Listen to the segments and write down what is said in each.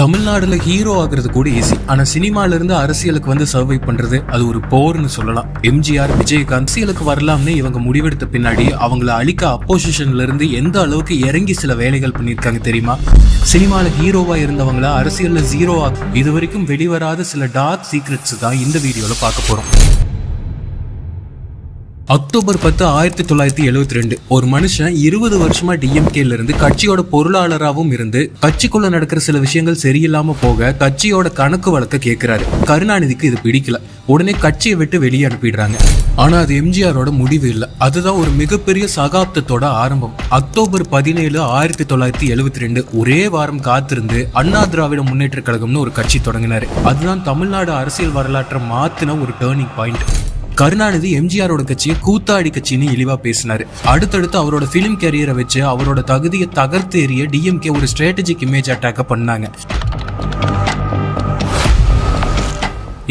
தமிழ்நாடுல ஹீரோ ஆகுறது கூட ஈஸி. ஆனா சினிமால இருந்து அரசியலுக்கு வந்து சர்வை பண்றது அது ஒரு போர்னு சொல்லலாம். எம்ஜிஆர், விஜயகாந்த் அரசியலுக்கு வரலாம்னு இவங்க முடிவெடுத்த பின்னாடி அவங்கள அழிக்க அப்போசிஷன்ல இருந்து எந்த அளவுக்கு இறங்கி சில வேலைகள் பண்ணிருக்காங்க தெரியுமா? சினிமால ஹீரோவா இருந்தவங்கள அரசியல்ல ஜீரோ ஆகும் இது வரைக்கும் வெளிவராத சில டார்க் சீக்ரெட்ஸ் தான் இந்த வீடியோல பார்க்க போறோம். அக்டோபர் 10, 1972 ஒரு மனுஷன் 20 வருஷமா டிஎம்கேல இருந்து கட்சியோட பொருளாளராகவும் இருந்து கட்சிக்குள்ள நடக்கிற சில விஷயங்கள் சரியில்லாம போக கட்சியோட கணக்கு வழக்க கேட்கிறாரு. கருணாநிதிக்கு இது பிடிக்கல. உடனே கட்சியை விட்டு வெளியே அனுப்பிடுறாங்க. ஆனா அது எம்ஜிஆரோட முடிவு இல்லை. அதுதான் ஒரு மிகப்பெரிய சகாப்தத்தோட ஆரம்பம். அக்டோபர் 17, 1972 ஒரே வாரம் காத்திருந்து அண்ணா திராவிட முன்னேற்ற கழகம்னு ஒரு கட்சி தொடங்கினாரு. அதுதான் தமிழ்நாடு அரசியல் வரலாற்றை மாத்தின ஒரு டேர்னிங் பாயிண்ட். கருணாநிதி எம்ஜிஆரோட கட்சியை கூத்தாடி கட்சின்னு இழிவா பேசினாரு. அடுத்தடுத்து அவரோட பிலிம் கேரியரை வச்சு அவரோட தகுதியை தகர்த்தேறிய டிஎம்கே ஒரு ஸ்ட்ராட்டஜிக் இமேஜ் அட்டாக்க பண்ணாங்க.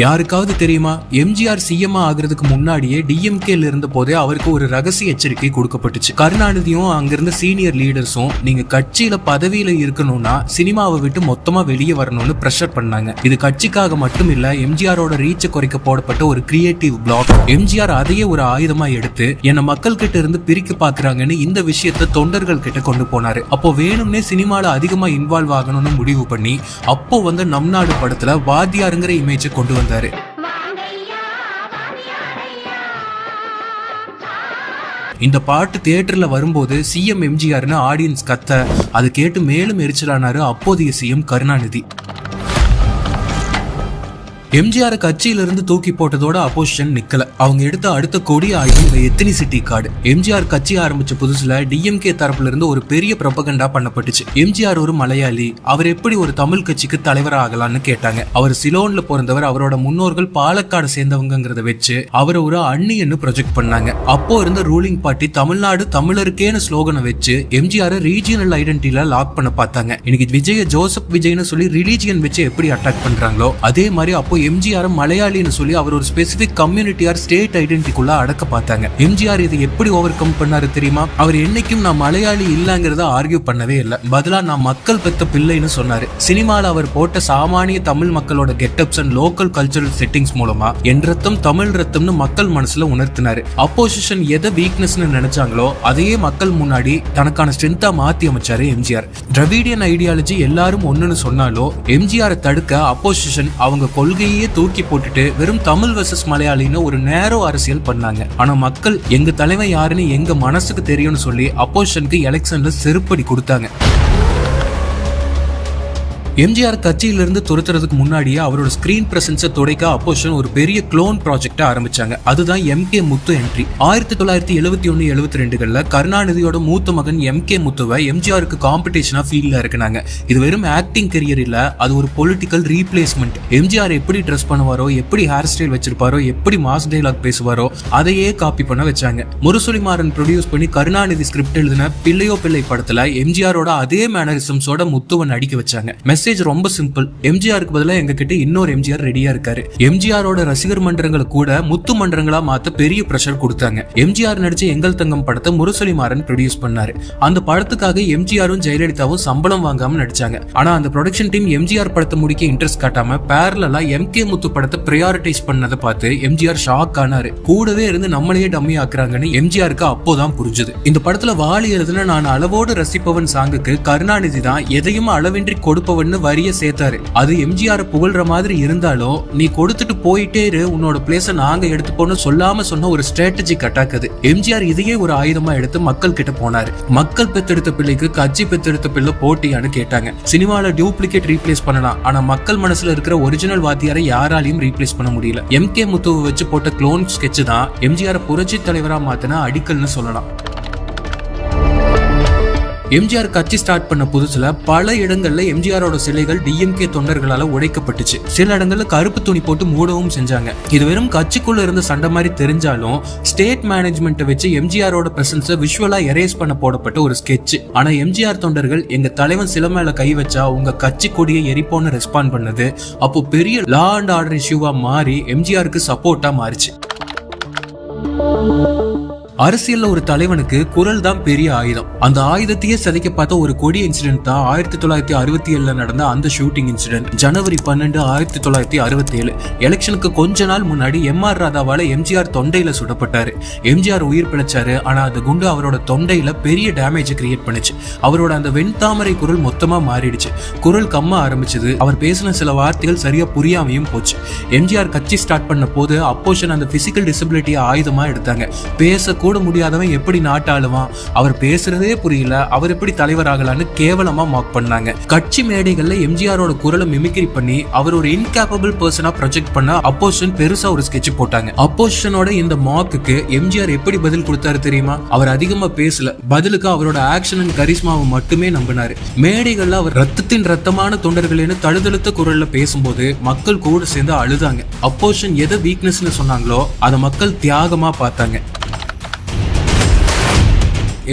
யாருக்காவது தெரியுமா, எம்ஜிஆர் சிஎம் ஆகிறதுக்கு முன்னாடியே டிஎம்கேல இருந்த போதே அவருக்கு ஒரு ரகசிய எச்சரிக்கை கொடுக்கப்பட்டுச்சு. கருணாநிதியும் அங்கிருந்த சீனியர் லீடர்ஸும் நீங்க கட்சியில பதவியில இருக்கணும்னா சினிமாவை விட்டு மொத்தமா வெளியே வரணும்னு பிரஷர் பண்ணாங்க. இது கட்சிக்காக மட்டும் இல்ல, எம்ஜிஆரோட ரீச்சை குறைக்க போடப்பட்ட ஒரு கிரியேட்டிவ் பிளாக். எம்ஜிஆர் அதையே ஒரு ஆயுதமா எடுத்து என்ன மக்கள் கிட்ட இருந்து பிரிக்க பாக்குறாங்கன்னு இந்த விஷயத்த தொண்டர்கள் கிட்ட கொண்டு போனாரு. அப்போ வேணும்னே சினிமால அதிகமா இன்வால்வ் ஆகணும்னு முடிவு பண்ணி அப்போ வந்து நம் நாடு படத்துல வாத்தியாருங்கிற இமேஜை கொண்டு வந்தாரு. இந்த பாட்டு தியேட்டர்ல வரும்போது சிஎம் எம்ஜிஆர்னு ஆடியன்ஸ் கத்த அதை கேட்டு மேலும் எரிச்சலானாரு அப்போதைய சிஎம் கருணாநிதி. எம்ஜிஆர் கட்சியில இருந்து தூக்கி போட்டதோட அப்போசிஷன் நிக்கல. அவங்க எடுத்த அடுத்த கொடி ஆயுதம் எத்னிசிட்டி கார்டு. எம்ஜிஆர் கட்சி ஆரம்பிச்ச புதுசுல டிஎம்கே தரப்புல இருந்து ஒரு பெரிய ப்ரொபகண்டா பண்ணப்பட்டுச்சு. எம்ஜிஆர் ஒரு மலையாளி, அவர் எப்படி ஒரு தமிழ் கட்சிக்கு தலைவர் ஆகலான்னு கேட்டாங்க. அவர் சிலோன்ல பிறந்தவர், அவரோட முன்னோர்கள் பாலக்காடு சேர்ந்தவங்கிறத வச்சு அவரை ஒரு அந்நியன்னு ப்ரொஜெக்ட் பண்ணாங்க. அப்போ இருந்த ரூலிங் பார்ட்டி தமிழ்நாடு தமிழருக்கேன்னு ஸ்லோகனை வச்சு எம்ஜிஆர் ரீஜியனல் ஐடென்டிட்டில லாக் பண்ண பார்த்தாங்க. இன்னைக்கு விஜய ஜோசப் விஜய்னு சொல்லி ரிலீஜியன் வச்சு எப்படி அட்டாக் பண்றாங்களோ அதே மாதிரி அப்போ எம்ஜிஆர் மலையாளின்னு சொல்லி அவர் ஒரு ஸ்பெசிபிக் கம்யூனிட்டி ஆர் ஸ்டேட் ஐடென்டிட்டிக்குள்ள அடக்க பார்த்தாங்க. எம்ஜிஆர் இதை எப்படி ஓவர் கம் பண்ணாரு தெரியுமா? அவர் என்னைக்கும் நான் மலையாளி இல்லங்கிறத ஆர்கியூ பண்ணவே இல்லை. பதிலா நான் மக்கள் பெத்த பிள்ளைன்னு சொன்னாரு. சினிமால அவர் போட்ட சாமானிய தமிழ் மக்களோட getups and local cultural settings மூலமா என் ரத்தம் தமிழ் ரத்தம்னு மக்கள் மனசுல உணர்த்தினாரு. அப்போசிஷன் எதை வீக்னஸ்னு நினைச்சாங்களோ அதையே மக்கள் முன்னாடி தனக்கான ஸ்ட்ரென்த்தா மாத்தி அமைச்சாரு எம்ஜிஆர். டிராவிடியன் ஐடியாலஜி எல்லாரும் ஒண்ணுன்னு சொன்னாலோ எம்ஜிஆரை தடுக்க அப்போசிஷன் அவங்க கொள்கையை தூக்கி போட்டுட்டு வெறும் தமிழ் வெர்சஸ் மலையாளின்னு ஒரு நேரோ அரசியல் பண்ணாங்க. ஆனா மக்கள் எங்க தலைவன் யாருன்னு எங்க மனசுக்கு தெரியும்னு சொல்லி அப்போசிஷனுக்கு எலெக்ஷன்ல செருப்படி கொடுத்தாங்க. எம்ஜிஆர் கட்சியிலிருந்து துரத்துறதுக்கு முன்னாடியே அவரோட ஸ்கிரீன் பிரசன்ஸை துடைக்க அப்போசிஷன் ஒரு பெரிய க்ளோன் ப்ராஜெக்டை ஆரம்பிச்சாங்க. அதுதான் எம்கே முத்து என்ட்ரி. 1971-72 கருணாநிதியோட மூத்த மகன் எம்கே முத்துவை எம்ஜிஆருக்கு காம்படிஷனா ஃபீல்ட்ல இருக்குனாங்க. இது வெறும் ஆக்டிங் கரியர் இல்ல, அது ஒரு பொலிட்டிக்கல் ரீப்ளேஸ்மெண்ட். எம்ஜிஆர் எப்படி ட்ரெஸ் பண்ணுவாரோ, எப்படி ஹேர் ஸ்டைல் வச்சிருப்பாரோ, எப்படி மாஸ் டைலாக் பேசுவாரோ அதையே காப்பி பண்ண வச்சாங்க. முரசொலிமாறன் ப்ரொடியூஸ் பண்ணி கருணாநிதி ஸ்கிரிப்ட் எழுதின பிள்ளையோ பிள்ளை படத்துல எம்ஜிஆரோட அதே மேனரிசம்ஸோட முத்துவை நடிக்க வச்சாங்க. மெசேஜ் ரொம்ப சிம்பிள். எம்ஜிஆருக்கு பதிலா எங்க கிட்ட இன்னொரு எம்ஜிஆர் ரெடியா இருக்காரு. எம்ஜிஆரோட ரசிகர் மன்றங்களை கூட முத்து மன்றங்களா மாத்த பெரிய பிரஷர் கொடுத்தாங்க. எம்ஜிஆர் நடிச்ச எங்கள் தங்கம் படத்தை முரசொலிமாறன் ப்ரொடியூஸ் பண்ணாரு. அந்த படத்துக்காக எம்ஜிஆரும் ஜெயலலிதாவும் சம்பளம் வாங்காம நடிச்சாங்க. ஆனா அந்த ப்ரொடக்ஷன் டீம் எம்ஜிஆர் படத்தை முடிக்க இன்ட்ரெஸ்ட் காட்டாம பேரலா எம்கே முத்து படத்தை பிரையாரிட்டைஸ் பண்ணதை பார்த்து எம்ஜிஆர் ஷாக் ஆனாரு. கூடவே இருந்து நம்மளையே டம்மி ஆக்குறாங்கன்னு எம்ஜிஆருக்கு அப்போதான் புரிஞ்சுது. இந்த படத்துல வாலி எழுதுன நான் அளவோடு ரசிப்பவன் சாங்குக்கு கருணாநிதி தான் எதையும் அளவின்றி கொடுப்பவன் வரிய சேர்த்தாரு. அது எம்ஜிஆர் புகழ்ற மாதிரி இருந்தாலும் நீ கொடுத்துட்டு போயிட்டே இரு, உன்னோட பிளேஸ நாங்க எடுத்துப்போன்னு சொல்லாம சொன்ன ஒரு ஸ்ட்ராட்டஜிக் அட்டாக் அது. எம்ஜிஆர் இதையே ஒரு ஆயுதமா எடுத்து மக்கள் கிட்ட போனாரு. மக்கள் பெத்தெடுத்த பிள்ளைக்கு கட்சி பெத்தெடுத்த பிள்ளை போட்டியான்னு கேட்டாங்க. சினிமால டூப்ளிகேட் ரீப்ளேஸ் பண்ணலாம், ஆனா மக்கள் மனசுல இருக்கிற ஒரிஜினல் வாத்தியாரை யாராலையும் ரீப்ளேஸ் பண்ண முடியல. எம்கே முத்துவை வச்சு போட்ட க்ளோன் ஸ்கெட்ச் தான் எம்ஜிஆர் புரட்சி தலைவரா மாத்தின அடிக்கல்னு சொல்லலாம். எம்ஜிஆர் கட்சி ஸ்டார்ட் பண்ண புதுசுல பல இடங்கள்ல எம்ஜிஆரோட சிலைகள் டிஎம்கே தொண்டர்களால உடைக்கப்பட்டுச்சு. சில இடங்கள்ல கருப்பு துணி போட்டு மூடவும் செஞ்சாங்க. இது வெறும் கட்சிக்குள்ள இருந்த சண்டை மாதிரி தெரிஞ்சாலும் ஸ்டேட் மேனேஜ்மெண்ட்டை வச்சு எம்ஜிஆரோட பிரசன்ஸை விஷுவலா எரேஸ் பண்ண போடப்பட்ட ஒரு ஸ்கெட்ச். ஆனா எம்ஜிஆர் தொண்டர்கள் எங்க தலைவன் சில மேல கை வச்சா உங்க கட்சி கொடியை எரிப்போன்னு ரெஸ்பாண்ட் பண்ணது அப்போ பெரிய லா அண்ட் ஆர்டர் இஷ்யூவா மாறி எம்ஜிஆருக்கு சப்போர்ட்டா மாறிச்சு. அரசியல்ல ஒரு தலைவனுக்கு குரல் தான் பெரிய ஆயுதம். அந்த ஆயுதத்தையே சிதைக்க பார்த்த ஒரு கொடிய இன்சிடென்ட் தான் 1967 நடந்த அந்த ஷூட்டிங் இன்சிடென்ட். ஜனவரி 12, 1967 எலெக்ஷனுக்கு கொஞ்ச நாள் முன்னாடி எம்.ஆர். ராதாவால எம்ஜிஆர் தொண்டையில சுடப்பட்டாரு. எம்ஜிஆர் உயிர் பிழைச்சாரு. ஆனா அந்த குண்டு அவரோட தொண்டையில பெரிய டேமேஜ் கிரியேட் பண்ணுச்சு. அவரோட அந்த வெண்தாமரை குரல் மொத்தமா மாறிடுச்சு. குரல் கம்ம ஆரம்பிச்சது. அவர் பேசின சில வார்த்தைகள் சரியா புரியாமையும் போச்சு. எம்ஜிஆர் கட்சி ஸ்டார்ட் பண்ண போது அப்போஷன் அந்த பிசிக்கல் டிசபிலிட்டியை ஆயுதமா எடுத்தாங்க. பேச கூட முடியாதவன் எப்படி நாட்டாளுவான், அவர் பேசுறதே புரியல, அவர் எப்படி தலைவர் ஆகலான்னு கேவலமா மார்க் பண்ணாங்க. கட்சி மேடைகள்ல எம்ஜிஆரோட குரலை மிமிக்ரி பண்ணி அவர் ஒரு இன்கேப்பபிள் பர்சனா ப்ரொஜெக்ட் பண்ண அப்போஷன் பெருசா ஒரு ஸ்கெட்ச் போட்டாங்க. அப்போஷனோட இந்த மார்க்குக்கு எம்ஜிஆர் எப்படி பதில் கொடுத்தாரு தெரியுமா? அவர் அதிகமா பேசல, பதிலுக்கு அவரோட ஆக்ஷன் அண்ட் கரிஸ்மாவை மட்டுமே நம்பினாரு. மேடைகள்ல அவர் ரத்தத்தின் ரத்தமான தொண்டர்கள்னு தழுதழுத்த குரல்ல பேசும்போது மக்கள் கூட சேர்ந்து அழுதாங்க. அப்போஷன் எதை வீக்னஸ்னு சொன்னாங்களோ அதை மக்கள் தியாகமா பார்த்தாங்க.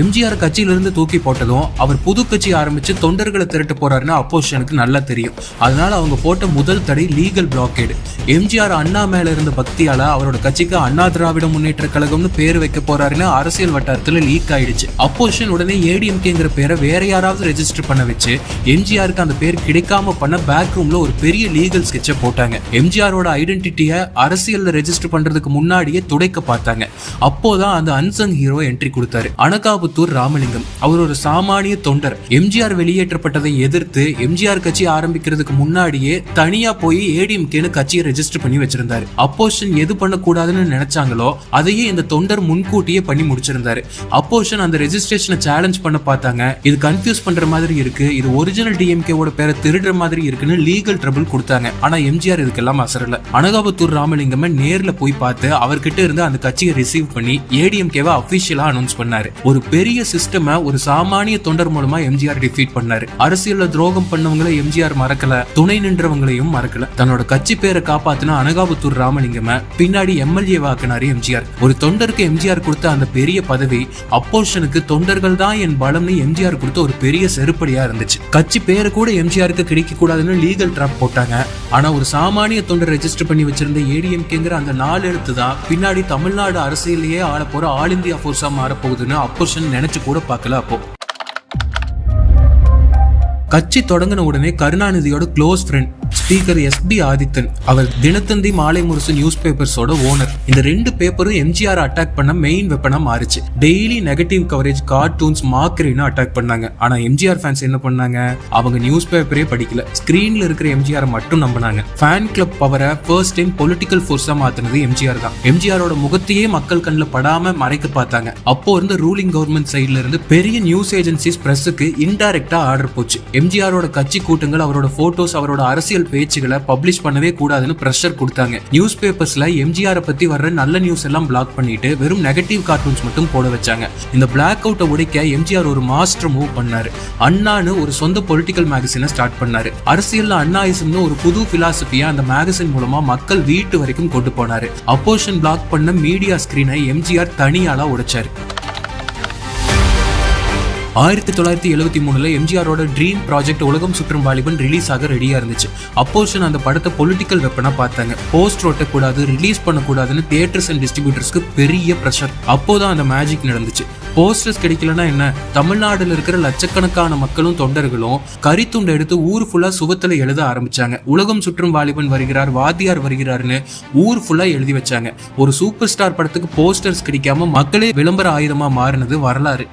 எம்ஜிஆர் கட்சியிலிருந்து தூக்கி போட்டதும் அவர் புது கட்சி ஆரம்பிச்சு தொண்டர்களை திரட்ட போறாருன்னு அப்போஷனுக்கு நல்லா தெரியும். அதனால அவங்க போட்ட முதல் தடை லீகல் பிளாக்கேடு. எம்ஜிஆர் அண்ணா மேல இருந்த பக்தியால அவரோட கட்சிக்கு அண்ணா திராவிட முன்னேற்ற கழகம்னு பேர் வைக்க போறாருன்னு அரசியல் வட்டாரத்துல லீக் ஆயிடுச்சு. அப்போஷன் உடனே ஏடிஎம்கேங்கிற பேரை வேற யாராவது ரெஜிஸ்டர் பண்ண வச்சு எம்ஜிஆருக்கு அந்த பேர் கிடைக்காம பண்ண பேக் ரூம்ல ஒரு பெரிய லீகல் ஸ்கெட்சை போட்டாங்க. எம்ஜிஆரோட ஐடென்டிட்டியை அரசியல்ல ரெஜிஸ்டர் பண்றதுக்கு முன்னாடியே துடைக்க பார்த்தாங்க. அப்போதான் அந்த அன்சங் ஹீரோ என்ட்ரி கொடுத்தாரு. அனகாபுத்தூர் ராமலிங்கம். அவர் ஒரு சாமானிய தொண்டர். எம்ஜிஆர் வெளியேற்றப்பட்டதை எதிர்த்து எம்ஜிஆர் கட்சி ஆரம்பிக்கிறதுக்கு முன்னாடியே தனியா போய் ஏடிஎம்கேன்னு கட்சியை ரெஜிஸ்டர் பண்ணி வச்சிருந்தாரு. அப்போஷன் எது பண்ணக்கூடாதுன்னு நினைச்சாங்களோ அதையே இந்த தொண்டர் முன்கூட்டியே பண்ணி முடிச்சிருந்தாரு. அப்போஷன் அந்த ரெஜிஸ்ட்ரேஷனை சேலஞ்ச் பண்ண பார்த்தாங்க. இது கன்ஃபியூஸ் பண்ற மாதிரி இருக்கு, இது ஒரிஜினல் டிஎம்கேவோட பேரை திருடுற மாதிரி இருக்குன்னு லீகல் ட்ரபிள் கொடுத்தாங்க. ஆனா எம்ஜிஆர் இதுக்கெல்லாம் அசரல. அனகாபுத்தூர் ராமலிங்கம் நேர்ல போய் பார்த்து அவர்கிட்ட இருந்து அந்த கட்சியை ரிசீவ் பண்ணி ஏடிஎம்கேவை அபிஷியலா அனௌன்ஸ் பண்ணாரு. ஒரு பெரிய சிஸ்டமை ஒரு சாமானிய தொண்டர் மூலமா எம்ஜிஆர் டிஃபீட் பண்ணாரு. அரசியல்ல துரோகம் பண்ணவங்களை எம்ஜிஆர் மறக்கல, துணை நின்றவங்களையும் மறக்கல. தன்னோட கட்சி பேரை காப்பாத்தின அனகாபுத்தூர் ராமலிங்கம பின்னாடி எம்எல்ஏ வாக்குனாரு எம்ஜிஆர். ஒரு தொண்டருக்கு எம்ஜிஆர் கொடுத்த அந்த பெரிய பதவி அப்போஷனுக்கு தொண்டர்கள் தான் என் பலம்னு எம்ஜிஆர் கொடுத்த ஒரு பெரிய செருப்படியா இருந்துச்சு. கட்சி பேரு கூட எம்ஜிஆருக்கு கிடைக்க கூடாதுன்னு லீகல் ட்ராப் போட்டாங்க. ஆனா ஒரு சாமானிய தொண்டர் ரெஜிஸ்டர் பண்ணி வச்சிருந்த ஏடிஎம்கேங்கிற அந்த 4 எழுத்து தான் பின்னாடி தமிழ்நாடு அரசியலையே ஆள போற ஆல் இந்தியா போர்ஸா மாறப்போகுதுன்னு அப்போஷன் நினைச்சு கூட பார்க்கல. அப்போ கட்சி தொடங்கின உடனே கருணாநிதியோட close friend speaker S P. Adithan. அவர் தினத்தந்தி மாலை முரசு நியூஸ் பேப்பர்ஸோட ஓனர். இந்த 2 பேப்பரும் எம்ஜிஆர் அட்டாக் பண்ண மெயின் வெப்பனா மாறிச்சு. டெய்லி நெகட்டிவ் கவரேஜ், கார்ட்டூன்ஸ், மார்க்கரின்னு அட்டாக் பண்ணாங்க. ஆனா எம்ஜிஆர் ஃபேன்ஸ் என்ன பண்ணாங்க? அவங்க நியூஸ் பேப்பரே படிக்கல, ஸ்கிரீன்ல இருக்கிற எம்ஜிஆர் மட்டும் நம்பினாங்க. ஃபேன் கிளப் பவரை ஃபர்ஸ்ட் டைம் பொலிட்டிக்கல் ஃபோர்ஸா மாத்தினது எம்ஜிஆர் தான். எம்ஜிஆரோட முகத்தையே மக்கள் கண்ணில் படாம மறைக்க பார்த்தாங்க. அப்போ இருந்த ரூலிங் கவர்மெண்ட் சைட்ல இருந்து பெரிய நியூஸ் ஏஜென்சிஸ் பிரஸுக்கு இன்டைரக்டா ஆர்டர் போச்சு. எம்ஜிஆரோட கட்சி கூட்டங்கள், அவரோட போட்டோஸ், அவரோட அரசியல் பேச்சுகளை பப்ளிஷ் பண்ணவே கூடாதுன்னு பிரஷர் கொடுத்தாங்க. நியூஸ் பேப்பர்ஸ்ல எம்ஜிஆர் பத்தி வர்ற நல்ல நியூஸ் எல்லாம் பிளாக் பண்ணிட்டு வெறும் நெகட்டிவ் கார்ட்டூன்ஸ் மட்டும் போட வச்சாங்க. இந்த பிளாக் அவுட்டை உடைக்க எம்ஜிஆர் ஒரு மாஸ்டர் மூவ் பண்ணாரு. அண்ணான்னு ஒரு சொந்த பொலிட்டிக்கல் மேகசினை ஸ்டார்ட் பண்ணாரு. அரசியல்ல அண்ணாயிசம்னு ஒரு புது பிலாசபியா அந்த மேகசின் மூலமா மக்கள் வீட்டு வரைக்கும் கொண்டு போனாரு. அப்போஷன் பிளாக் பண்ண மீடியா ஸ்கிரீனை எம்ஜிஆர் தனியாளா உடைச்சாரு. 1973 எம்ஜிஆரோட ட்ரீம் ப்ராஜெக்ட் உலகம் சுற்றும் வாலிபன் ரிலீஸ் ஆக ரெடியா இருந்துச்சு. அப்போஷன் அந்த படத்தை பொலிட்டிக்கல் வெப்பனா பார்த்தாங்க. போஸ்ட் ஒட்டக்கூடாது, ரிலீஸ் பண்ணக்கூடாதுன்னு தியேட்டர்ஸ் அண்ட் டிஸ்ட்ரிபியூட்டர்ஸ்க்கு பெரிய ப்ரெஷர். அப்போதான் அந்த மேஜிக் நடந்துச்சு. போஸ்டர்ஸ் கிடைக்கலன்னா என்ன, தமிழ்நாடுல இருக்கிற லட்சக்கணக்கான மக்களும் தொண்டர்களும் கரித்துண்டை எடுத்து ஊர் ஃபுல்லா சுவத்துல எழுத ஆரம்பிச்சாங்க. உலகம் சுற்றும் வாலிபன் வருகிறார், வாத்தியார் வருகிறார்னு ஊர் ஃபுல்லா எழுதி வச்சாங்க. ஒரு சூப்பர் ஸ்டார் படத்துக்கு போஸ்டர்ஸ் கிடைக்காம மக்களே விளம்பர ஆயுதமா மாறினது வரலாறு.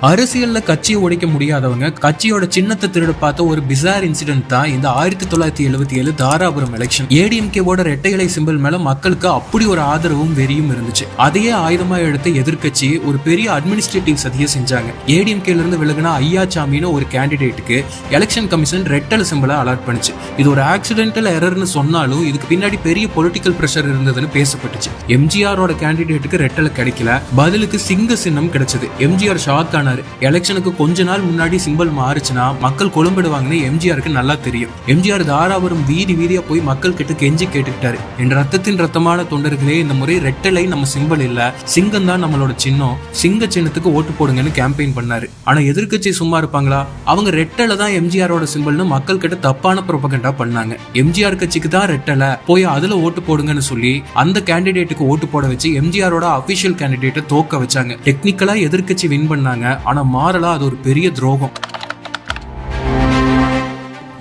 அரசியல்ல கட்சியை உடைக்க முடியாதவங்க கட்சியோட சின்னத்தை திருட பார்த்த ஒரு பிசார் இன்சிடென்ட் தான் இந்த 1977 தாராபுரம் எலெக்ஷன். ஏடிஎம்கேவோட ரெட்டை இலை சிம்பிள் மேல மக்களுக்கு அப்படி ஒரு ஆதரவும் வெறியும் இருந்துச்சு. அதையே ஆயுதமா எடுத்த எதிர்கட்சி ஒரு பெரிய அட்மினிஸ்ட்ரேட்டிவ் சதியை செஞ்சாங்க. ஏடிஎம்கேல இருந்து விலகின ஐயாசாமின்னு ஒரு கேண்டிடேட்டுக்கு எலெக்ஷன் கமிஷன் ரெட்டல் சிம்பிளை அலாட் பண்ணுச்சு. இது ஒரு ஆக்சிடென்டல் எரர்னு சொன்னாலும் இதுக்கு பின்னாடி பெரிய பொலிட்டிக்கல் பிரஷர் இருந்ததுன்னு பேசப்பட்டுச்சு. எம்ஜிஆரோட கேண்டிடேட்டுக்கு ரெட்டலை கிடைக்கல, பதிலுக்கு சிங்க சின்னம் கிடைச்சது. எம்ஜிஆர் ஷாக் ஆனாரு. எலெக்ஷனுக்கு கொஞ்ச நாள் முன்னாடி சிம்பிள் மாறுச்சுன்னா மக்கள் குழம்பிடுவாங்கன்னு எம்ஜிஆருக்கு நல்லா தெரியும். எம்ஜிஆர் தாராபுரம் வீதி வீதியா போய் மக்கள் கிட்ட கெஞ்சி கேட்டுக்கிட்டாரு, என் ரத்தத்தின் ரத்தமான தொண்டர்களே, இந்த முறை ரெட்டலை நம்ம சிம்பிள் இல்ல, சிங்கம் தான் நம்மளோட சின்னம், சிங்க சின்னத்துக்கு ஓட்டு போடுங்கன்னு கேம்பெயின் பண்ணாரு. ஆனா எதிர்க்கட்சி சும்மா இருப்பாங்களா? அவங்க ரெட்டலை தான் எம்ஜிஆரோட சிம்பிள்னு மக்கள் கிட்ட தப்பான ப்ரொபகண்டா பண்ணாங்க. எம்ஜிஆர் கட்சிக்கு தான் ரெட்டலை, போய் அதுல ஓட்டு போடுங்கன்னு சொல்லி அந்த கேண்டிடேட்டுக்கு ஓட்டு போட வச்சு எம்ஜிஆரோட அபிஷியல் கேண்டிடேட்டை தோக்க வச்சாங்க. டெக்னிக்கலா எதிர்க்கட்சி வின் பண்ணாங்க, ஆனா மாறலா அது ஒரு பெரிய துரோகம்.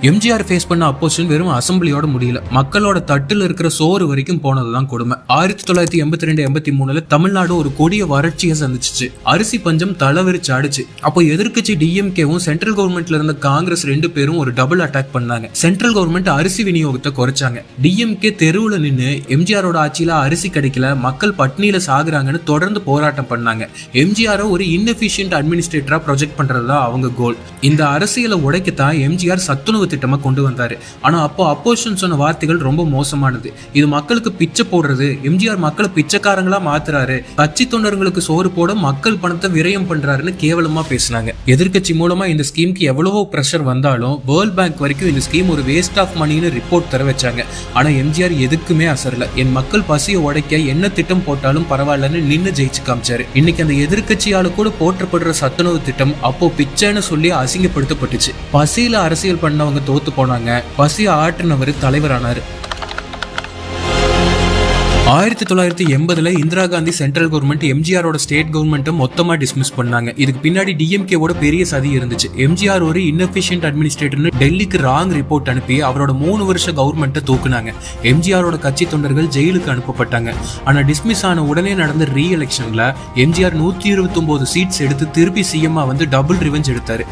எம்ஜிஆர் ஃபேஸ் பண்ண அப்போசிஷன் வெறும் அசம்பிளியோட முடியல, மக்களோட தட்டுல இருக்கிற சோறு வரைக்கும் போனதுதான் கொடுமை. 1982-83 தமிழ்நாடு ஒரு கொடிய வறட்சியை சந்திச்சிச்சு. அரிசி பஞ்சம் தலைவிரிச்சு ஆடுச்சு. அப்போ எதிர்க்கட்சி டிஎம்கேவும் சென்ட்ரல் கவர்மெண்ட்ல இருந்த காங்கிரஸ் 2 பேரும் ஒரு டபுள் அட்டாக் பண்ணாங்க. சென்ட்ரல் கவர்மெண்ட் அரிசி விநியோகத்தை குறைச்சாங்க. டிஎம்கே தெருவுல நின்று எம்ஜிஆரோட ஆட்சியில அரிசி கிடைக்கல, மக்கள் பட்னியில சாகுறாங்கன்னு தொடர்ந்து போராட்டம் பண்ணாங்க. எம்ஜிஆர் ஒரு இன்எஃபிஷியன்ட் அட்மினிஸ்ட்ரேட்டரா ப்ரொஜெக்ட் பண்றதுதான் அவங்க கோல். இந்த அரசியலை உடைக்கத்தான் எம்ஜிஆர் சத்துணவு திட்டமா கொண்டு வந்தாரு. ஆனா அப்போ அப்போசிஷன் சொன்ன வார்த்தைகள் ரொம்ப மோசமானது. இது மக்களுக்கு பிச்சை போடுறது, எம்ஜிஆர் மக்களை பிச்சைக்காரங்களா மாத்துறாரு, கட்சி தொண்டர்களுக்கு சோறு போட மக்கள் பணத்தை விரயம் பண்றாருன்னு கேவலமா பேசினாங்க. எதிர்க்கட்சி மூலமா இந்த ஸ்கீமுக்கு எவ்வளவோ பிரஷர் வந்தாலும் வேர்ல்ட் பேங்க் வரைக்கும் இந்த ஸ்கீம் ஒரு வேஸ்ட் ஆஃப் மணின்னு ரிப்போர்ட் தர வச்சாங்க. ஆனா எம்ஜிஆர் எதுக்குமே அசரல. என் மக்கள் பசியை உடைக்க என்ன திட்டம் போட்டாலும் பரவாயில்லன்னு நின்னு ஜெயிச்சு காமிச்சாரு. இன்னைக்கு அந்த எதிர்க்கட்சியால கூட போற்றப்படுற சத்துணவு திட்டம் அப்போ பிச்சைன்னு சொல்லி அசிங்கப்படுத்தப்பட்டுச்சு. பசியில அரசியல் பண்ணவங்க தோத்து போனாங்க, பசிய ஆற்றினவர் தலைவரானாரு. 1980 இந்திரா காந்தி சென்ட்ரல் கவர்மெண்ட் எம்ஜிஆரோட ஸ்டேட் கவர்மெண்ட்டை மொத்தமா டிஸ்மிஸ் பண்ணாங்க. இதுக்கு பின்னாடி டிஎம்கேவோட பெரிய சதி இருந்துச்சு. எம்ஜிஆர் ஒரு இன்எஃபிஷியன்ட் அட்மினிஸ்ட்ரேட்டர்னு டெல்லிக்கு ராங் ரிப்போர்ட் அனுப்பி அவரோட 3 வருஷ கவர்மெண்ட்டை தூக்குனாங்க. எம்ஜிஆரோட கட்சி தொண்டர்கள் ஜெயிலுக்கு அனுப்பப்பட்டாங்க. ஆனா டிஸ்மிஸ் ஆன உடனே நடந்த ரீ எலெக்ஷன்ல எம்ஜிஆர் 129 சீட்ஸ் எடுத்து திருப்பி சிஎம்மா வந்து டபுள் ரிவெஞ்ச் எடுத்தாரு.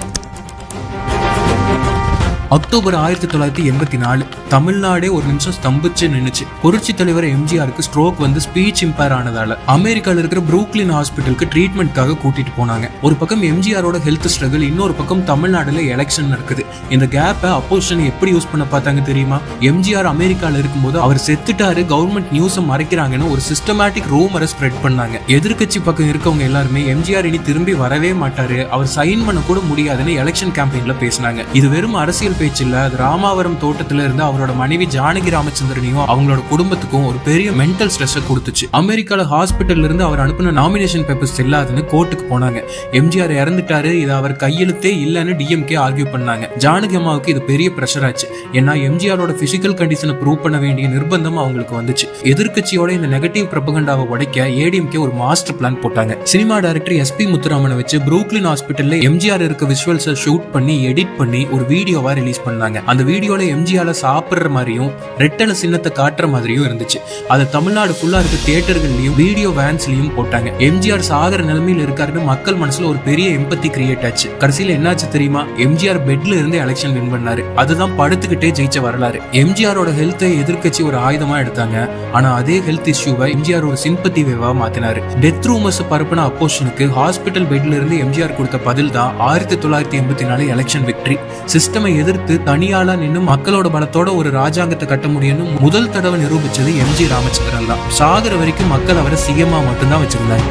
அக்டோபர் 1984 தமிழ்நாடே ஒரு நிமிஷம் ஸ்தம்பிச்சு நின்னுச்சு. புரட்சி தலைவர் எம்ஜிஆருக்கு ஸ்ட்ரோக் வந்து ஸ்பீச் இம்பேர் ஆனதால அமெரிக்கால இருக்கிற ப்ரூக்லின் ஹாஸ்பிட்டலுக்கு ட்ரீட்மெண்ட்காக கூட்டிட்டு போனாங்க. ஒரு பக்கம் எம்ஜிஆரோட ஹெல்த் ஸ்ட்ரகிள், இன்னொரு பக்கம் தமிழ்நாடுல எலெக்ஷன் நடக்குது. இந்த கேப்பை அப்போசிஷன் எப்படி யூஸ் பண்ண பார்த்தாங்க தெரியுமா? எம்ஜிஆர் அமெரிக்கால இருக்கும்போது அவர் செத்துட்டாரு, கவர்மெண்ட் நியூஸை மறைக்கிறாங்கன்னு ஒரு சிஸ்டமேட்டிக் ரூமரை ஸ்ப்ரெட் பண்ணாங்க. எதிர்க்கட்சி பக்கம் இருக்கவங்க எல்லாருமே எம்ஜிஆர் இனி திரும்பி வரவே மாட்டாரு, அவர் சைன் பண்ண கூட முடியாதுன்னு எலெக்ஷன் கேம்பெயின்ல பேசினாங்க. இது வெறும் அரசியல் பேச்சு இல்ல, அது ராமாவரம் தோட்டத்துல இருந்து அவரோட மனைவி ஜானகி ராமச்சந்திரனையும் அவங்களோட குடும்பத்துக்கும் ஒரு பெரிய மென்டல் ஸ்ட்ரெஸ் கொடுத்துச்சு. அமெரிக்கால ஹாஸ்பிட்டல்ல இருந்து அவர் அனுப்பின நாமினேஷன் பேப்பர்ஸ் இல்லாதுன்னு கோர்ட்டுக்கு போனாங்க. எம்ஜிஆர் இறந்துட்டாரு, இது அவர் கையெழுத்தே இல்லன்னு டிஎம்கே ஆர்கியூ பண்ணாங்க. ஜானகி அம்மாவுக்கு இது பெரிய பிரஷர் ஆச்சு. ஏன்னா எம்ஜிஆரோட பிசிக்கல் கண்டிஷனை ப்ரூவ் பண்ண வேண்டிய நிர்பந்தம் அவங்களுக்கு வந்துச்சு. எதிர்க்கட்சியோட இந்த நெகட்டிவ் ப்ரொபகண்டாவை உடைக்க ஏடிஎம்கே ஒரு மாஸ்டர் பிளான் போட்டாங்க. சினிமா டைரக்டர் எஸ்பி முத்துராமனை வச்சு ப்ரூக்லின் ஹாஸ்பிட்டல்ல எம்ஜிஆர் இருக்க விஷுவல்ஸை ஷூட் பண்ணி எடிட் பண்ணி ஒரு வீடியோவா ரிலீஸ் பண்ணாங்க. அந்த வீடியோல எம்ஜிஆர் சாப்பிடுற மாதிரியும் ரெட்டலை சின்னத்தை காட்டுற மாதிரியும் இருந்துச்சு. அதை தமிழ்நாடு ஃபுல்லா இருக்க தியேட்டர்கள்லயும் வீடியோ வேன்ஸ்லயும் போட்டாங்க. எம்ஜிஆர் சாகர நிலைமையில இருக்காருன்னு மக்கள் மனசுல ஒரு பெரிய எம்பத்தி கிரியேட் ஆச்சு. கடைசியில என்னாச்சு தெரியுமா? எம்ஜிஆர் பெட்ல இருந்து எலெக்ஷன் வின் பண்ணாரு. அதுதான் படுத்துக்கிட்டே ஜெயிச்ச வரலாறு. எம்ஜிஆரோட ஹெல்த்தை எதிர்க்கட்சி ஒரு ஆயுதமா எடுத்தாங்க. ஆனா அதே ஹெல்த் இஷ்யூவை எம்ஜிஆர் ஒரு சிம்பத்தி வேவா மாத்தினாரு. டெத் ரூமர்ஸ் பரப்புன அப்போசிஷனுக்கு ஹாஸ்பிட்டல் பெட்ல இருந்து எம்ஜிஆர் கொடுத்த பதில் தான் 1984 எலெக்ஷன் விக்டரி. சிஸ்டமை எதிர்த்து தனியாளா நின்னு மக்களோட பலத்தோட ஒரு ராஜாங்கத்தை கட்ட முடியும்னு முதல் தடவை நிரூபிச்சது எம்ஜி ராமச்சந்திரன் தான். சாகர வரைக்கும் மக்கள் அவரை சிஎம்மா மட்டும்தான் வச்சிருந்தாங்க.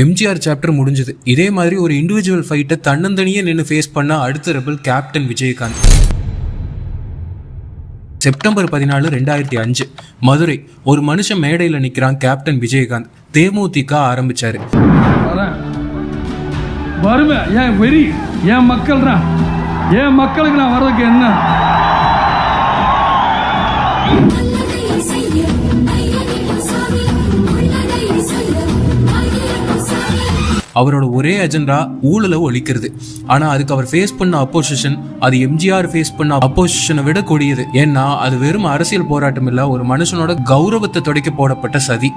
எம்ஜிஆர் சாப்டர் முடிஞ்சது. இதே மாதிரி ஒரு இண்டிவிஜுவல் ஃபைட்டை தன்னந்தனியே நின்று ஃபேஸ் பண்ண அடுத்த rebel captain Vijayakanth. September 14, 2005 Madurai. ஒரு மனுஷன் மேடையில் நிற்கிறான். கேப்டன் விஜயகாந்த் தேமுதிக ஆரம்பிச்சாரு. வருமே ஏன் வெறி, ஏன் மக்கள் தான், ஏன் மக்களுக்கு நான் வர்றதுக்கு என்ன? அவரோட ஒரே அஜெண்டா ஊழலை ஒழிக்கிறது. ஆனா அதுக்கு அவர் ஃபேஸ் பண்ண அப்போசிஷன் அது எம்ஜிஆர் ஃபேஸ் பண்ண அப்போசிஷனை விட கொடியது. ஏன்னா அது வெறும் அரசியல் போராட்டம் இல்ல, ஒரு மனுஷனோட கௌரவத்தை துடைக்க போடப்பட்ட சதி.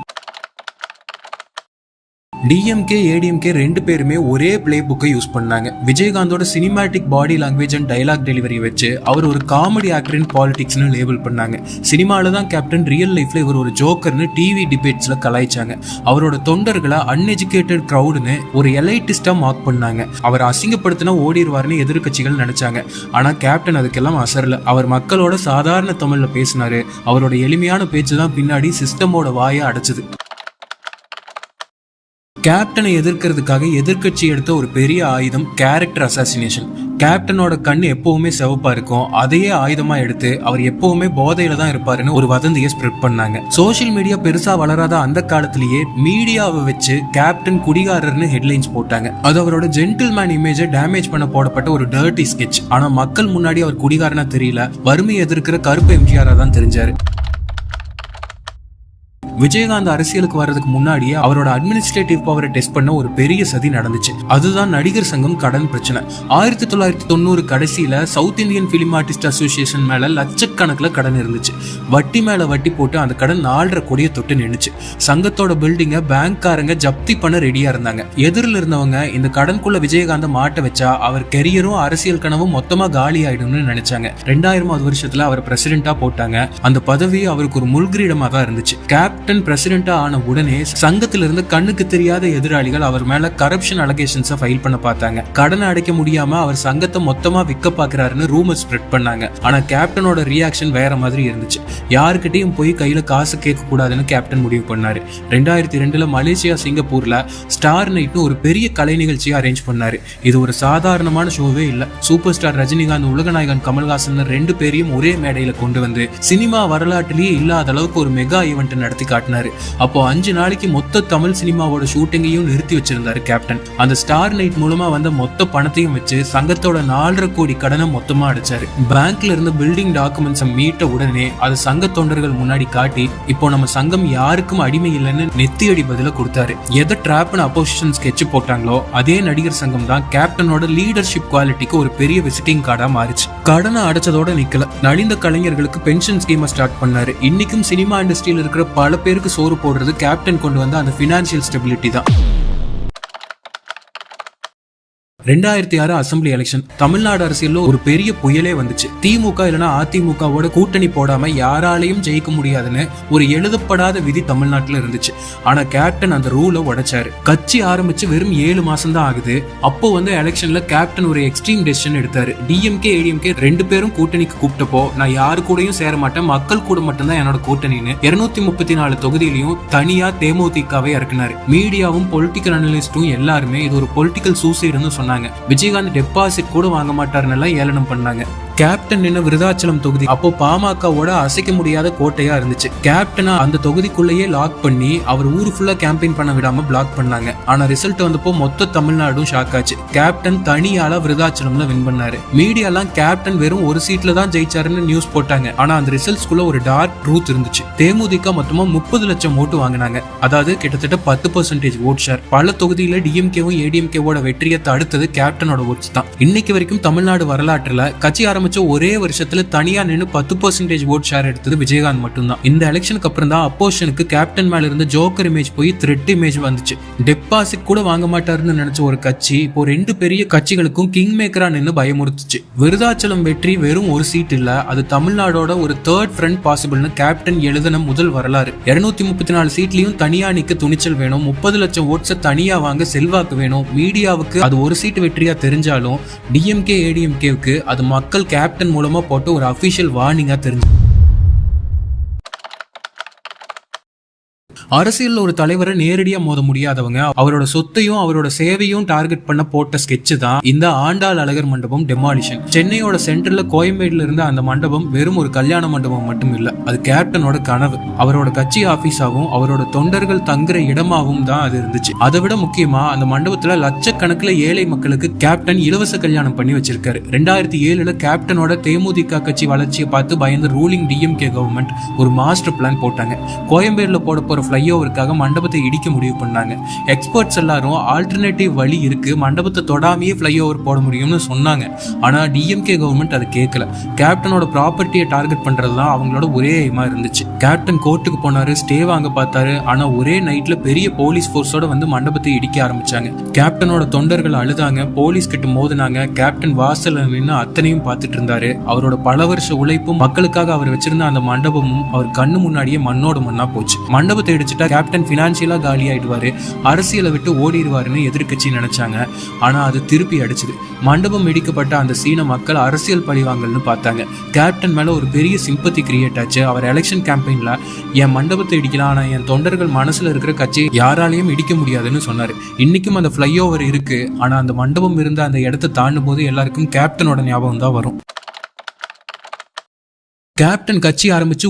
டிஎம்கே ஏடிஎம்கே 2 பேருமே ஒரே பிளே புக்கை யூஸ் பண்ணாங்க. விஜயகாந்தோட cinematic body language and dialogue delivery வச்சு அவர் ஒரு காமெடி ஆக்டர் இன் பாலிடிக்ஸ்னு லேபிள் பண்ணாங்க. சினிமால தான் கேப்டன், ரியல் லைஃப்ல இவர் ஒரு ஜோக்கர்னு டிவி டிபேட்ஸ்ல கலாய்ச்சாங்க. அவரோட தொண்டர்களை அன்எஜுகேட்டட் கிரௌடுன்னு ஒரு எலைட்டிஸ்டா மார்க் பண்ணாங்க. அவர் அசிங்கப்படுத்தினா ஓடிடுவார்னு எதிர்கட்சிகள் நினைச்சாங்க. ஆனா கேப்டன் அதுக்கெல்லாம் அசரல. அவர் மக்களோட சாதாரண தமிழ்ல பேசினாரு. அவரோட எளிமையான பேச்சு தான் பின்னாடி சிஸ்டமோட வாயை அடைச்சது. கேப்டனை எதிர்க்கிறதுக்காக எதிர்க்கட்சி எடுத்த ஒரு பெரிய ஆயுதம் கேரக்டர் அசாசினேஷன். கேப்டனோட கண் எப்பவுமே சிவப்பா இருக்கும், அதையே ஆயுதமா எடுத்து அவர் எப்பவுமே போதையில தான் இருப்பாருன்னு ஒரு வதந்தியை ஸ்ப்ரெட் பண்ணாங்க. சோசியல் மீடியா பெருசா வளராத அந்த காலத்திலேயே மீடியாவை வச்சு கேப்டன் குடிகாரர்னு ஹெட்லைன்ஸ் போட்டாங்க. அது அவரோட ஜென்டில்மேன் இமேஜை டேமேஜ் பண்ண போடப்பட்ட ஒரு டர்ட்டி ஸ்கெட்ச். ஆனா மக்கள் முன்னாடி அவர் குடிகாரனா தெரியல, வறுமையை எதிர்க்கிற கருப்பு எம்ஜிஆரா தான் தெரிஞ்சாரு. விஜயகாந்த் அரசியலுக்கு வர்றதுக்கு முன்னாடியே அவரோட அட்மினிஸ்ட்ரேட்டிவ் பவரை டெஸ்ட் பண்ண ஒரு பெரிய சதி நடந்துச்சு. அதுதான் நடிகர் சங்கம் கடன் பிரச்சனை. 1990 கடைசியில south Indian film artist association மேல லட்சக்கணக்கில் கடன் இருந்துச்சு. வட்டி மேல வட்டி போட்டு அந்த கடன் 4.5 கோடியை தொட்டு நின்னுச்சு. சங்கத்தோட பில்டிங்கை பேங்க்காரங்க ஜப்தி பண்ண ரெடியா இருந்தாங்க. எதிரில் இருந்தவங்க இந்த கடனுக்குள்ள விஜயகாந்த மாட்ட வச்சா அவர் கெரியரும் அரசியல் கனவும் மொத்தமா காலி ஆயிடும்னு நினைச்சாங்க. 2000வது வருஷத்துல அவர் பிரசிடென்டா போட்டாங்க. அந்த பதவி அவருக்கு ஒரு முள்கிரீடமா தான் இருந்துச்சு. கேப்டன் பிரசிடென்டா ஆன உடனே சங்கத்திலிருந்து கண்ணுக்கு தெரியாத எதிராளிகள் அவர் மேல கரப்ஷன் அலிகேஷன்ஸை ஃபைல் பண்ண பார்த்தாங்க. கடனை அடைக்க முடியாம அவர் சங்கத்தை மொத்தமா விற்க பாக்குறாருன்னு ரூமர் ஸ்ப்ரெட் பண்ணாங்க. ஆனா கேப்டனோட ரியாக்ஷன் வேற மாதிரி இருந்துச்சு. யாருக்கிட்டையும் போய் கையில காசு கேட்க கூடாதுன்னு கேப்டன் முடிவு பண்ணாரு. 2002 மலேசியா சிங்கப்பூர்ல ஸ்டார் நைட்னு ஒரு பெரிய கலை நிகழ்ச்சியை அரேஞ்ச் பண்ணாரு. இது ஒரு சாதாரணமான ஷோவே இல்ல. சூப்பர் ஸ்டார் ரஜினிகாந்த், உலகநாயகன் கமல்ஹாசன் 2 பேரையும் ஒரே மேடையில கொண்டு வந்து சினிமா வரலாற்றிலேயே இல்லாத அளவுக்கு ஒரு மெகா ஈவெண்ட் நடத்தி காட்டினாரு. அப்போ 5 நாளைக்கு மொத்த தமிழ் சினிமாவோட ஷூட்டிங்கையும் நிறுத்தி வச்சிருந்தாரு கேப்டன். அந்த ஸ்டார் நைட் மூலமா வந்த மொத்த பணத்தையும் வச்சு சங்கத்தோட 4.5 கோடி கடனை மொத்தமா அடைச்சாரு. பேங்க்ல இருந்து பில்டிங் டாக்குமெண்ட்ஸை மீட்ட உடனே அதை சங்க தொண்டர்கள் முன்னாடி காட்டி, இப்போ நம்ம சங்கம் யாருக்கும் அடிமை இல்லைன்னு நெத்தியடி பதில கொடுத்தாரு. எதை டிராப்னு அப்போசிஷன் ஸ்கெட்ச் போட்டாங்களோ அதே நடிகர் சங்கம் தான் கேப்டனோட லீடர்ஷிப் குவாலிட்டிக்கு ஒரு பெரிய விசிட்டிங் கார்டா மாறிச்சு. கடனை அடைச்சதோட நிக்கல, நலிந்த கலைஞர்களுக்கு பென்ஷன் ஸ்கீமை ஸ்டார்ட் பண்ணாரு. இன்னைக்கும் சினிமா இண்டஸ்ட்ரியில் இருக்கிற பல பேருக்கு சோறு போடுறது கேப்டன் கொண்டு வந்த அந்த பினான்சியல் ஸ்டெபிலிட்டி தான். 2006 அசம்பிளி எலெக்ஷன் தமிழ்நாடு அரசியல்ல ஒரு பெரிய புயலே வந்துச்சு. திமுக இல்லைன்னா அதிமுகவோட கூட்டணி போடாம யாராலையும் ஜெயிக்க முடியாதுன்னு ஒரு எழுதப்படாத விதி தமிழ்நாட்டுல இருந்துச்சு. ஆனா கேப்டன் அந்த ரூலை உடைச்சாரு. கட்சி ஆரம்பிச்சு வெறும் 7 மாசம் தான் ஆகுது. அப்போ எலெக்ஷன்ல கேப்டன் ஒரு எக்ஸ்ட்ரீம் டெசிஷன் எடுத்தாரு. டிஎம்கே ஏடிஎம்கே 2 பேரும் கூட்டணிக்கு கூப்பிட்டப்போ நான் யாரு கூடயும் சேர மாட்டேன், மக்கள் கூட மட்டும்தான் என்னோட கூட்டணின்னு 234 தொகுதியிலையும் தனியா தேமுதிகவை இறக்குனாரு. மீடியாவும் பொலிட்டிக்கல் அனலிஸ்டும் எல்லாருமே இது ஒரு பொலிட்டிக்கல் சூசைடுன்னு சொன்னாங்க. விஜயகாந்த் டெபாசிட் கூட வாங்க மாட்டாருன்னு ஏளனம் பண்ணாங்க. கேப்டன் நின்ன விருதாச்சலம் தொகுதி அப்போ பாமகவோட அசைக்க முடியாத கோட்டையா இருந்துச்சு. கேப்டனா அந்த தொகுதிக்குள்ளேயே லாக் பண்ணி அவர் ஊரு ஃபுல்லா கேம்பெயின் பண்ண விடாம பிளாக் பண்ணாங்க. ஆனா ரிசல்ட் வந்தப்போ மொத்த தமிழ்நாடும் ஷாக் ஆச்சு. கேப்டன் தனியால விருதாச்சலம்ல வின் பண்ணாரு. மீடியாலாம் கேப்டன் வெறும் ஒரு சீட்ல தான் ஜெயிச்சாருன்னு நியூஸ் போட்டாங்க. ஆனா அந்த ரிசல்ட்ஸ்குள்ள ஒரு டார்க் ட்ரூத் இருந்துச்சு. தேமுதிக மொத்தமா 30 லட்சம் ஓட்டு வாங்கினாங்க. அதாவது கிட்டத்தட்ட 10% ஓட் ஷேர். பல தொகுதியில டிஎம்கேவும் ஏடிஎம்கேவோட வெற்றியை தடுத்தது கேப்டனோட ஓட்ஸ் தான். இன்னைக்கு வரைக்கும் தமிழ்நாடு வரலாற்றுல கட்சி ஒரே வருஷத்துல தனியா நின்று 10% ஓட் ஷேர் எடுத்தது விஜயகாந்த் மட்டும்தான். இந்த எலெக்ஷனுக்கு அப்புறம் தான் அப்போசிஷனுக்கு கேப்டன் மேல இருந்து ஜோக்கர் இமேஜ் போய் த்ரெட் இமேஜ் வந்துச்சு. டெபாசிட் கூட வாங்க மாட்டாருன்னு நினைச்ச ஒரு கட்சி இப்போ 2 பெரிய கட்சிகளுக்கும் கிங் மேக்கரா நின்று பயமுறுத்துச்சு. விருதாச்சலம் வெற்றி வெறும் ஒரு சீட் இல்ல, அது தமிழ்நாடோட ஒரு தேர்ட் ஃப்ரண்ட் பாசிபிள்னு கேப்டன் எழுதின முதல் வரலாறு. 234 சீட்லயும் தனியா நிக்க துணிச்சல் வேணும். 30 லட்சம் ஓட்ஸை தனியா வாங்க செல்வாக்கு வேணும். மீடியாவுக்கு அது ஒரு சீட் வெற்றியா தெரிஞ்சாலும் டிஎம்கே ஏடிஎம்கேவுக்கு அது மக்கள் கேப்டன் மூலமா போட்டு ஒரு அபிஷியல் வார்னிங்கா தெரிஞ்சு. அரசியல் ஒரு தலைவரை நேரடியா மோத முடியாதவங்க அவரோட சொத்தையும் அவரோட சேவையும் டார்கெட் பண்ண போட்ட ஸ்கெட்ச் தான் இந்த ஆண்டாள் அழகர் மண்டபம் டெமாலிஷன். சென்னையோட சென்டர்ல கோயம்பேடுல இருந்த அந்த மண்டபம் வெறும் ஒரு கல்யாண மண்டபம் மட்டும் இல்ல, அது கேப்டனோட கனவு. அவரோட கட்சி ஆபீஸாவும் அவரோட தொண்டர்கள் தங்குற இடமாவும் தான் அது இருந்துச்சு. அதை விட முக்கியமா அந்த மண்டபத்துல லட்சக்கணக்கில் ஏழை மக்களுக்கு கேப்டன் இலவச கல்யாணம் பண்ணி வச்சிருக்காரு. 2007 கேப்டனோட தேமுதிக கட்சி வளர்ச்சியை பார்த்து பயந்து ரூலிங் டிஎம்கே கவர்மெண்ட் ஒரு மாஸ்டர் பிளான் போட்டாங்க. கோயம்பேடுல போட போற ஃப்ளைஓவருக்காக மண்டபத்தை இடிக்க முடிவு பண்ணாங்க. எக்ஸ்பர்ட்ஸ் எல்லாரும் ஆல்டர்னேட்டிவ் வழி இருக்கு, மண்டபத்தை தொடாமையே ஃப்ளைஓவர் போட முடியும்னு சொன்னாங்க. ஆனா டிஎம்கே கவர்மெண்ட் அதை கேட்கல. கேப்டனோட ப்ராப்பர்ட்டியை டார்கெட் பண்றதுதான் அவங்களோட ஒரே எய்மா இருந்துச்சு. கேப்டன் கோர்ட்டுக்கு போனாரு, ஸ்டே வாங்க பார்த்தாரு. ஆனா ஒரே நைட்ல பெரிய போலீஸ் போர்ஸோட வந்து மண்டபத்தை இடிக்க ஆரம்பிச்சாங்க. கேப்டனோட தொண்டர்கள் அழுதாங்க, போலீஸ் கிட்ட மோதினாங்க. கேப்டன் வாசல்ல நின்று அத்தனையும் பார்த்துட்டு இருந்தாரு. அவரோட பல வருஷ உழைப்பும் மக்களுக்காக அவர் வச்சிருந்த அந்த மண்டபமும் அவர் கண்ணு முன்னாடியே மண்ணோட மண்ணா போச்சு. மண்டபத்தை இடிச்ச ஆரம்பிச்சுட்டா கேப்டன் பினான்சியலா காலி ஆயிடுவாரு, அரசியலை விட்டு ஓடிடுவாருன்னு எதிர்க்கட்சி நினைச்சாங்க. ஆனா அது திருப்பி அடிச்சுது. மண்டபம் இடிக்கப்பட்ட அந்த சீன மக்கள் அரசியல் பழிவாங்கல்னு பார்த்தாங்க. கேப்டன் மேல ஒரு பெரிய சிம்பத்தி கிரியேட் ஆச்சு. அவர் எலெக்ஷன் கேம்பெயின்ல என் மண்டபத்தை இடிக்கலாம், ஆனா என் தொண்டர்கள் மனசுல இருக்கிற கட்சியை யாராலையும் இடிக்க முடியாதுன்னு சொன்னாரு. இன்னைக்கும் அந்த ஃபிளைஓவர் இருக்கு, ஆனா அந்த மண்டபம் இருந்த அந்த இடத்தை தாண்டும் போது எல்லாருக்கும் கேப்டனோட ஞாபகம் தான் வரும். கேப்டன் கட்சி ஆரம்பிச்சு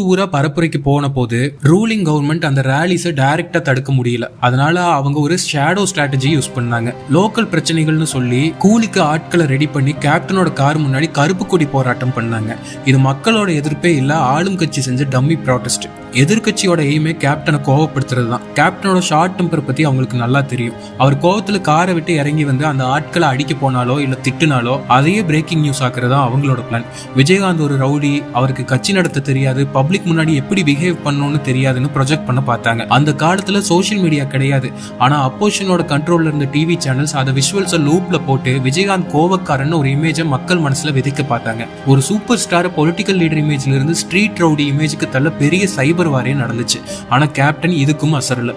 ஊரா பரப்புரைக்கு போன போது ரூலிங் கவர்மெண்ட் அந்த ரேலிஸை டைரக்டா தடுக்க முடியல. அதனால அவங்க ஒரு ஷேடோ ஸ்ட்ராட்டஜி யூஸ் பண்ணாங்க. லோக்கல் பிரச்சனைகள்னு சொல்லி கூலிக்கு ஆட்களை ரெடி பண்ணி கேப்டனோட கார் முன்னாடி கருப்பு கொடி போராட்டம் பண்ணாங்க. இது மக்களோட எதிர்ப்பே இல்ல, ஆளும் கட்சி செஞ்ச டம்மி ப்ராட்டஸ்ட். எதிர்கட்சியோட எய்மே கேப்டனை கோவப்படுத்துறது தான். கேப்டனோட ஷார்ட் டெம்பர் பத்தி அவங்களுக்கு நல்லா தெரியும். அவர் கோவத்துல காரை விட்டு இறங்கி வந்து அந்த ஆட்களை அடிக்க போனாலோ இல்ல திட்டுனாலோ அதையே பிரேக்கிங் நியூஸ் ஆக்குறதா அவங்களோட பிளான். விஜயகாந்த் ஒரு ரவுடி, அவருக்கு கட்சி நடத்த தெரியாது, பப்ளிக் முன்னாடி எப்படி பிஹேவ் பண்ணணும்னு தெரியாதுன்னு ப்ரொஜெக்ட் பண்ண பார்த்தாங்க. அந்த காலத்துல சோசியல் மீடியா கிடையாது. ஆனா அப்போசிஷனோட கண்ட்ரோல்ல இருந்த டிவி சேனல்ஸ் அதை விஷுவல்ஸை லூப்ல போட்டு விஜயகாந்த் கோவக்காரன்னு ஒரு இமேஜை மக்கள் மனசுல விதைக்க பார்த்தாங்க. ஒரு சூப்பர் ஸ்டார் பொலிட்டிக்கல் லீடர் இமேஜ்ல இருந்து ஸ்ட்ரீட் ரவுடி இமேஜுக்கு தள்ள பெரிய சைபர் வாரே நடந்துச்சு. ஆனா கேப்டன் இதுக்கும் அசரல.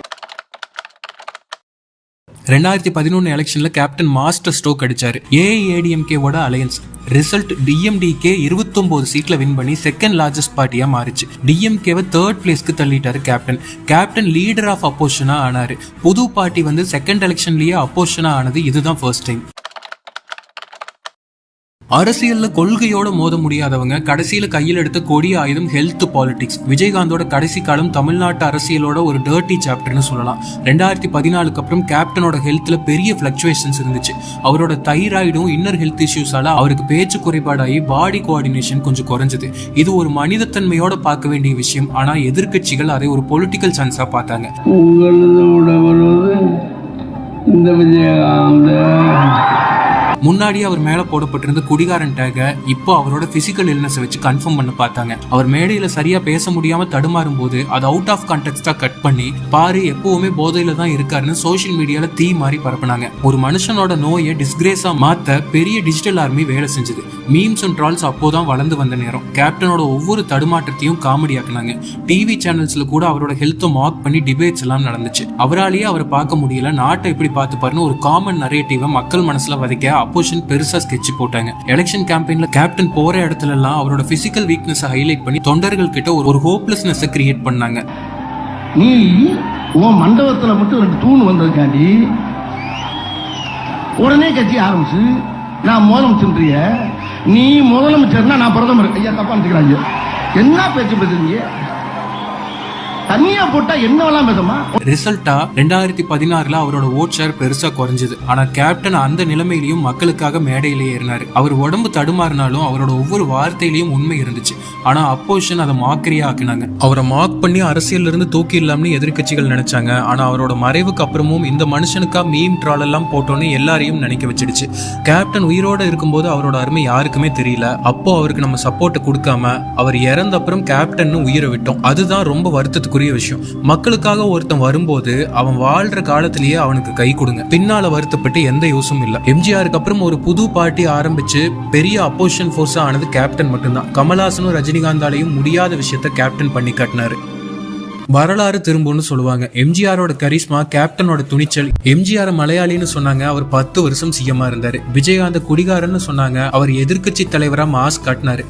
2011 எலெக்ஷன்ல கேப்டன் மாஸ்டர் ஸ்ட்ரோக் அடிச்சாரு. ஏஐஏடிஎம்கேவோட அலையன்ஸ் ரிசல்ட் டிஎம்டிகே 29 சீட்ல வின் பண்ணி செகண்ட் லார்ஜஸ்ட் பார்ட்டியா மாறிச்சு. டிஎம்கேவை தேர்ட் பிளேஸ்க்கு தள்ளிட்டாரு கேப்டன். கேப்டன் லீடர் ஆஃப் அப்போசிஷனா ஆனாரு. புது பார்ட்டி வந்து செகண்ட் எலெக்ஷன்லயே அப்போசிஷனா ஆனது இதுதான் ஃபர்ஸ்ட் டைம். அரசியல்ல கொள்கையோட மோத முடியாதவங்க கடைசியில கையில் எடுத்த கொடிய ஆயுதம் ஹெல்த் பாலிடிக்ஸ். விஜயகாந்தோட கடைசி காலம் தமிழ்நாட்டு அரசியலோட ஒரு டர்ட்டி சாப்டர்னு சொல்லலாம். 2014 அப்புறம் கேப்டனோட ஹெல்த்ல பெரிய பிளக்சுவேஷன்ஸ் இருந்துச்சு. அவரோட தைராய்டும் இன்னர் ஹெல்த் இஷ்யூஸால அவருக்கு பேச்சு குறைபாடாகி பாடி கோஆர்டினேஷன் கொஞ்சம் குறைஞ்சது. இது ஒரு மனிதத்தன்மையோட பார்க்க வேண்டிய விஷயம். ஆனா எதிர்கட்சிகள் அதை ஒரு பொலிட்டிக்கல் சான்ஸா பார்த்தாங்க. முன்னாடி அவர் மேல போடப்பட்டிருந்த குடிகாரன் டேக இப்போ அவரோட பிசிக்கல் இல்னஸ் வச்சு கன்ஃபார்ம் பண்ண பார்த்தாங்க. அவர் மேடையில சரியா பேச முடியாம தடுமாறும் போது அது அவுட் ஆஃப் கான்டெக்ஸ்டா கட் பண்ணி பாரு எப்பவுமே போதையில தான் இருக்காருன்னு சோசியல் மீடியால தீ மாறி பரப்புனாங்க. ஒரு மனுஷனோட நோயை டிஸ்கிரேஸா மாத்த பெரிய டிஜிட்டல் ஆர்மி வேலை செஞ்சது. மீம்ஸ் அண்ட் ட்ரால்ஸ் அப்போதான் வளர்ந்து வந்த நேரம். கேப்டனோட ஒவ்வொரு தடுமாற்றத்தையும் காமெடி ஆக்குனாங்க. டிவி சேனல்ஸ்ல கூட அவரோட ஹெல்த்தை மார்க் பண்ணி டிபேட்ஸ் எல்லாம் நடந்துச்சு. அவராலேயே அவரை பார்க்க முடியல, நாட்டை எப்படி பார்த்து பாருன்னு ஒரு காமன் நரேட்டிவை மக்கள் மனசுல வதைக்க அப்போசிஷன் பெருசா ஸ்கெட்ச் போட்டாங்க. எலெக்ஷன் கேம்பெயின்ல கேப்டன் போற இடத்துல எல்லாம் அவரோட பிசிக்கல் வீக்னஸ் ஹைலைட் பண்ணி தொண்டர்கள் கிட்ட ஒரு ஹோப்லெஸ்னஸ் கிரியேட் பண்ணாங்க. நீ உன் மண்டபத்துல மட்டும் 2 தூண் வந்ததுக்காண்டி உடனே கட்சி ஆரம்பிச்சு நான் முதலமைச்சர், நீ முதலமைச்சர்னா நான் பிரதமர். ஐயா தப்பா நினைச்சுக்கிறாங்க. என்ன பேச்சு பேசுறீங்க? தனியா போட்டா என்னவெல்லாம் பேசுமா? ரிசல்ட்டா 2016 அவரோட ஓட் ஷேர் பெருசா குறைஞ்சது. ஆனா கேப்டன் அந்த நிலைமையிலையும் மக்களுக்காக மேடையிலே ஏறினாரு. அவர் உடம்பு தடுமாறினாலும் அவரோட ஒவ்வொரு வார்த்தையிலையும் உண்மை இருந்துச்சு. ஆனா அப்போசிஷன் அதை மாக்கரியா ஆக்கினாங்க. அவரை மார்க் பண்ணி அரசியல்ல இருந்து தூக்கி இல்லாமனு எதிர்கட்சிகள் நினைச்சாங்க. ஆனா அவரோட மறைவுக்கு அப்புறமும் இந்த மனுஷனுக்கா மீம் ட்ரால் எல்லாம் போட்டோன்னு எல்லாரையும் நினைக்க வச்சிடுச்சு. கேப்டன் உயிரோட இருக்கும்போது அவரோட அருமை யாருக்குமே தெரியல. அப்போ அவருக்கு நம்ம சப்போர்ட் கொடுக்காம அவர் இறந்த அப்புறம் கேப்டன் உயிரை விட்டோம். அதுதான் ரொம்ப வருத்தத்துக்கு விஷயம். மக்களுக்காக ஒருத்தன் வரும்போது அவன் வாழ்ற காலத்திலேயே அவனுக்கு கை கொடுங்க. பின்னால வருத்தப்பட்டு எந்த யூஸும் இல்ல. எம்ஜிஆருக்கு அப்புறம் ஒரு புது பார்ட்டி ஆரம்பிச்சு பெரிய அப்போசிஷன் ஃபோர்ஸா ஆனது கேப்டன் மட்டும்தான். கமல்ஹாசனும் ரஜினிகாந்தாலையும் முடியாத விஷயத்த கேப்டன் பண்ணி காட்டினாரு. வரலாறு திரும்பும்னு சொல்லுவாங்க. எம்ஜிஆரோட கரிஸ்மா, கேப்டனோட துணிச்சல். எம்ஜிஆர் மலையாளின்னு சொன்னாங்க, அவர் 10 வருஷம் சிஎம்மா இருந்தாரு. விஜயகாந்த் குடிகாரன்னு சொன்னாங்க, அவர் எதிர்கட்சி தலைவரா மாஸ் காட்டினாரு.